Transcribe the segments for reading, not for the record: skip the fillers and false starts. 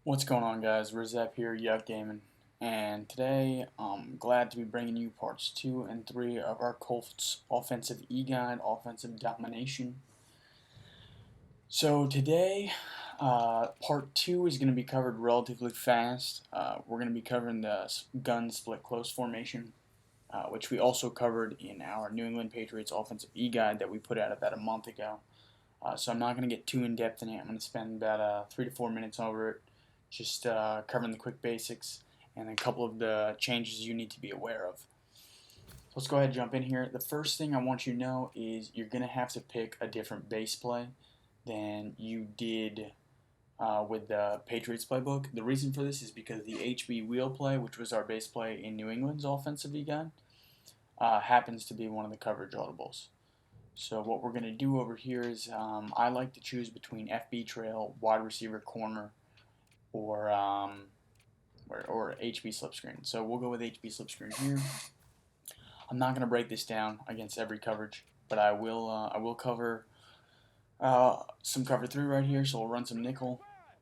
What's going on, guys? Rizep here, Yuck Gaming, and today I'm glad to be bringing you parts 2 and 3 of our Colts Offensive E-Guide, Offensive Domination. So today, part 2 is going to be covered relatively fast. We're going to be covering the gun split close formation, which we also covered in our New England Patriots Offensive E-Guide that we put out about a month ago. So I'm not going to get too in-depth in it. I'm going to spend about 3 to 4 minutes over it, just covering the quick basics and a couple of the changes you need to be aware of. So let's go ahead and jump in here. The first thing I want you to know is you're going to have to pick a different base play than you did with the Patriots playbook. The reason for this is because the HB wheel play, which was our base play in New England's offensive E-Guide, happens to be one of the coverage audibles. So what we're going to do over here is I like to choose between FB trail, wide receiver corner, or HB slip screen. So we'll go with HB slip screen here. I'm not going to break this down against every coverage, but I will cover some cover 3 right here. So we'll run some nickel.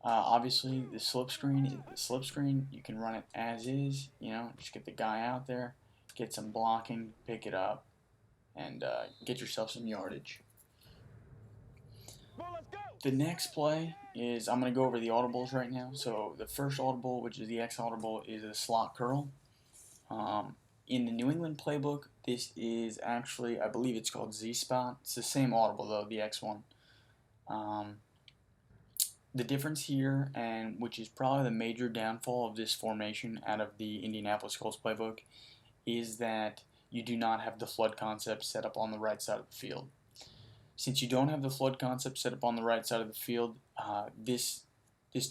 Obviously, the slip screen is the slip screen. You can run it as is. Just get the guy out there, get some blocking, pick it up, and get yourself some yardage. The next play is I'm going to go over the audibles right now. So the first audible, which is the X audible, is a slot curl. In the New England playbook, this is actually, I believe it's called Z-Spot. It's the same audible though, the X one. The difference here, and which is probably the major downfall of this formation out of the Indianapolis Colts playbook, is that you do not have the flood concept set up on the right side of the field. Since you don't have the flood concept set up on the right side of the field, this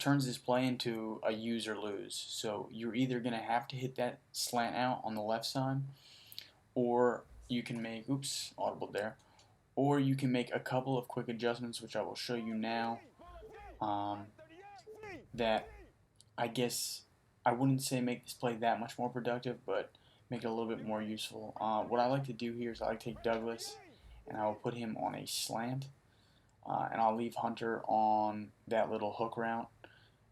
turns this play into a use or lose. So you're either going to have to hit that slant out on the left side, or you can make, audible there, or you can make a couple of quick adjustments, which I will show you now, that I guess I wouldn't say make this play that much more productive, but make it a little bit more useful. What I like to do here is I like to take Douglas, and I will put him on a slant, and I'll leave Hunter on that little hook route,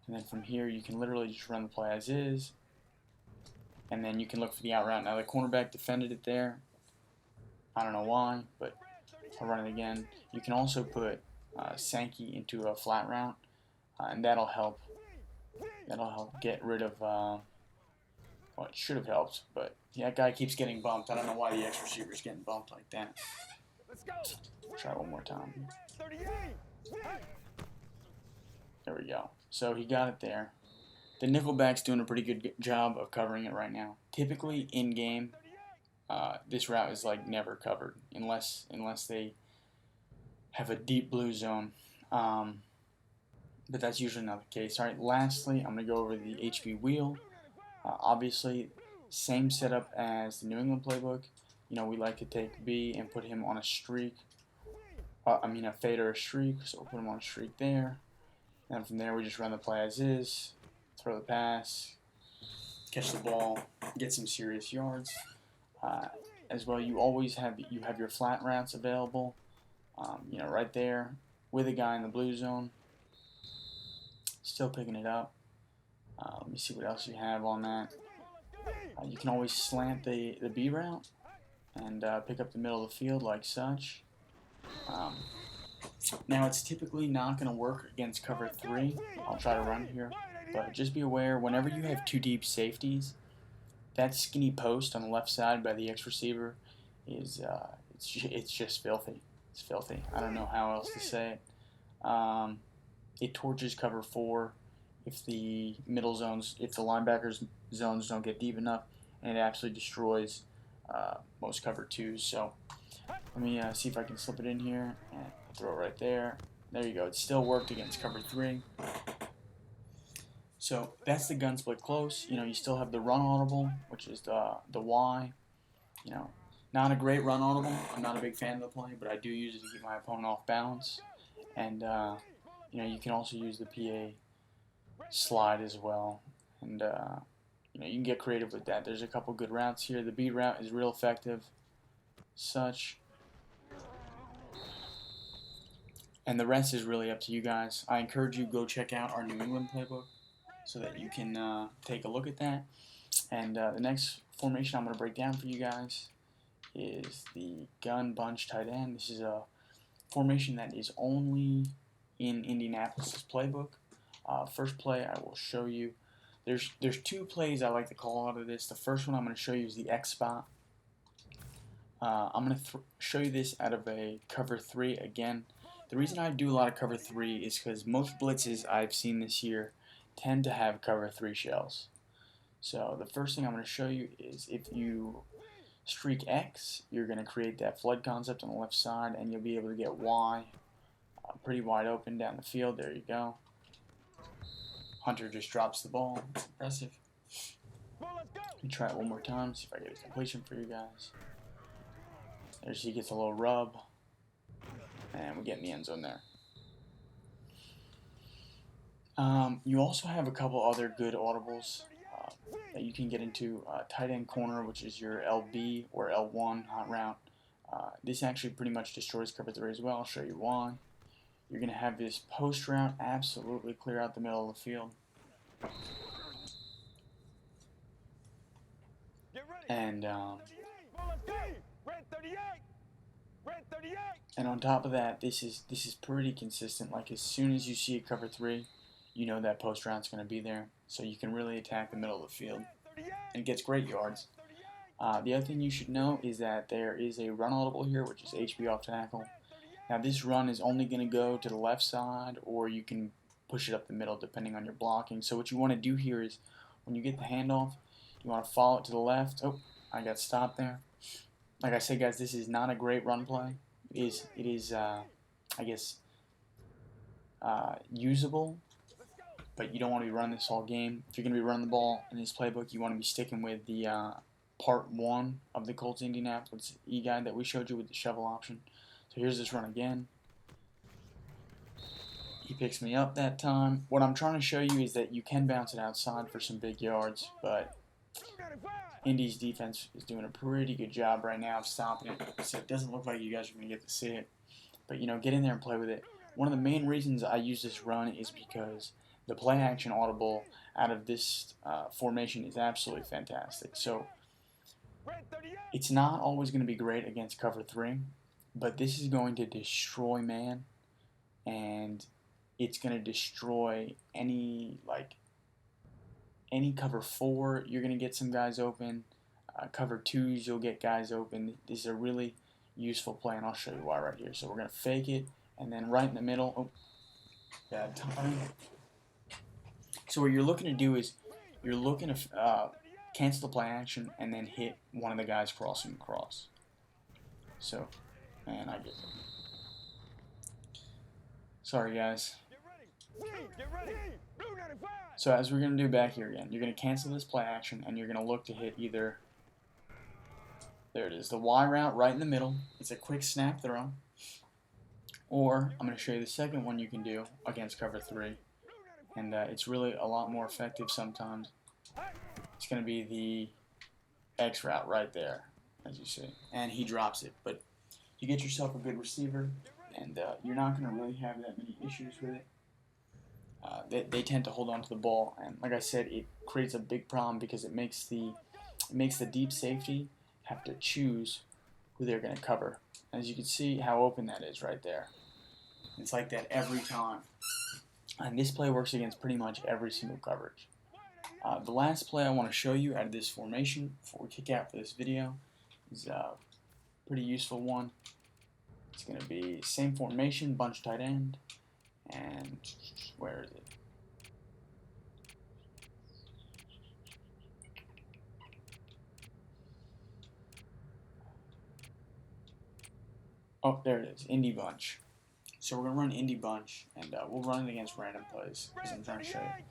and then from here you can literally just run the play as is, and then you can look for the out route. Now the cornerback defended it there. I don't know why, but I'll run it again. You can also put Sankey into a flat route, and that'll help get rid of, well, it should have helped, but that guy keeps getting bumped. I don't know why the X receiver's getting bumped like that. Try one more time. There we go. So he got it there. The nickelback's doing a pretty good job of covering it right now. Typically in game, this route is like never covered unless they have a deep blue zone. But that's usually not the case. All right. Lastly, I'm gonna go over the HB wheel. Obviously, same setup as the New England playbook. We like to take B and put him on a streak. A fade or a streak, so we'll put him on a streak there. And from there, we just run the play as is, throw the pass, catch the ball, get some serious yards. As well, you always have your flat routes available, right there with a guy in the blue zone. Still picking it up. Let me see what else you have on that. You can always slant the B route and pick up the middle of the field like such. Now it's typically not going to work against cover 3. I'll try to run here, but just be aware whenever you have 2 deep safeties, that skinny post on the left side by the X receiver is it's just filthy. It's filthy. I don't know how else to say it. It torches cover 4 if the linebackers zones don't get deep enough, and it absolutely destroys most cover 2s. So let me see if I can slip it in here and throw it right there. There you go. It still worked against cover 3. So that's the gun split close. You still have the run audible, which is the Y. Not a great run audible. I'm not a big fan of the play, but I do use it to keep my opponent off balance. And you can also use the PA slide as well. And you can get creative with that. There's a couple good routes here. The B route is real effective. Such. And the rest is really up to you guys. I encourage you to go check out our New England playbook. so that you can take a look at that. And the next formation I'm going to break down for you guys is the gun bunch tight end. This is a formation that is only in Indianapolis' playbook. First play I will show you. There's two plays I like to call out of this. The first one I'm going to show you is the X spot. I'm going to show you this out of a cover 3 again. The reason I do a lot of cover 3 is because most blitzes I've seen this year tend to have cover 3 shells. So the first thing I'm going to show you is if you streak X, you're going to create that flood concept on the left side, and you'll be able to get Y pretty wide open down the field. There you go. Hunter just drops the ball. It's impressive. Let me try it one more time, see if I get a completion for you guys. There he gets a little rub, and we get in the end zone there. You also have a couple other good audibles that you can get into. Tight end corner, which is your LB or L1 hot route. This actually pretty much destroys cover 3 as well. I'll show you why. You're going to have this post route absolutely clear out the middle of the field. And on top of that, this is pretty consistent. Like as soon as you see a cover 3, you know that post route's going to be there. So you can really attack the middle of the field. And it gets great yards. The other thing you should know is that there is a run audible here, which is HB off tackle. Now this run is only going to go to the left side, or you can push it up the middle depending on your blocking. So what you want to do here is when you get the handoff, you want to follow it to the left. Oh, I got stopped there. Like I said, guys, this is not a great run play. It is I guess, usable, but you don't want to be running this all game. If you're going to be running the ball in this playbook, you want to be sticking with the part 1 of the Colts Indianapolis E-guide that we showed you with the shovel option. So here's this run again. He picks me up that time. What I'm trying to show you is that you can bounce it outside for some big yards, but Indy's defense is doing a pretty good job right now of stopping it. So it doesn't look like you guys are going to get to see it. But, you know, get in there and play with it. One of the main reasons I use this run is because the play action audible out of this formation is absolutely fantastic. So it's not always going to be great against cover 3, but this is going to destroy man, and it's going to destroy any cover 4. You're going to get some guys open. Cover 2s, you'll get guys open. This is a really useful play, and I'll show you why right here. So we're going to fake it, and then right in the middle, oh, bad time. So what you're looking to do is you're looking to cancel the play action and then hit one of the guys crossing across. So, man, I get it. Sorry, guys. So as we're going to do back here again, you're going to cancel this play action, and you're going to look to hit either, there it is, the Y route right in the middle. It's a quick snap throw. Or I'm going to show you the second one you can do against cover 3. And it's really a lot more effective sometimes. It's going to be the X route right there, as you see. And he drops it. But you get yourself a good receiver, and you're not going to really have that many issues with it. They tend to hold on to the ball, and like I said, it creates a big problem because it makes the deep safety have to choose who they're going to cover. As you can see how open that is right there. It's like that every time. And this play works against pretty much every single coverage. The last play I want to show you out of this formation before we kick out for this video is a pretty useful one. It's going to be same formation, bunch tight end, and where is it? Oh, there it is, Indy bunch. So we're going to run Indy bunch, and we'll run it against random plays because I'm trying to show you.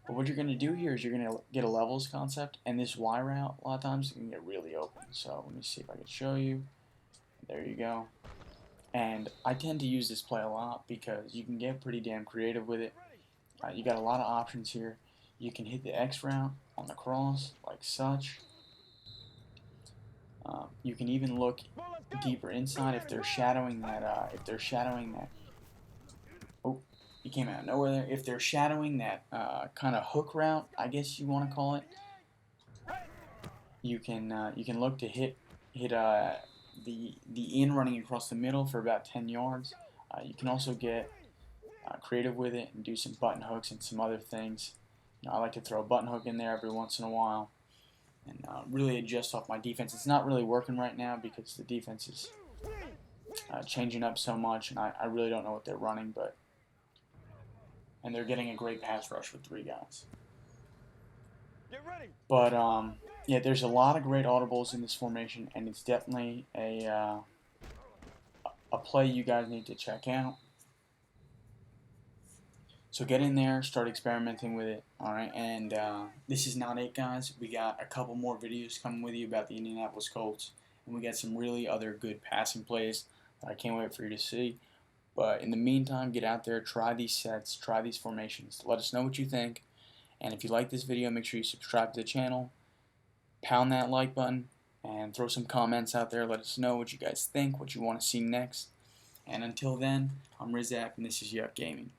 But what you're going to do here is you're going to get a levels concept, and this Y route, a lot of times, can get really open. So let me see if I can show you. There you go. And I tend to use this play a lot because you can get pretty damn creative with it. You got a lot of options here. You can hit the X route on the cross, like such. You can even look deeper inside if they're shadowing that. Oh, he came out of nowhere there. If they're shadowing that kind of hook route, I guess you want to call it, you can look to hit the in running across the middle for about 10 yards. You can also get creative with it and do some button hooks and some other things. I like to throw a button hook in there every once in a while and really adjust off my defense. It's not really working right now because the defense is changing up so much, and I really don't know what they're running, and they're getting a great pass rush with 3 guys. But yeah, there's a lot of great audibles in this formation, and it's definitely a play you guys need to check out. So get in there, start experimenting with it, alright? And this is not it, guys. We got a couple more videos coming with you about the Indianapolis Colts, and we got some really other good passing plays that I can't wait for you to see. But in the meantime, get out there, try these sets, try these formations. Let us know what you think. And if you like this video, make sure you subscribe to the channel, pound that like button, and throw some comments out there. Let us know what you guys think, what you want to see next. And until then, I'm Rizak, and this is Yuck Gaming.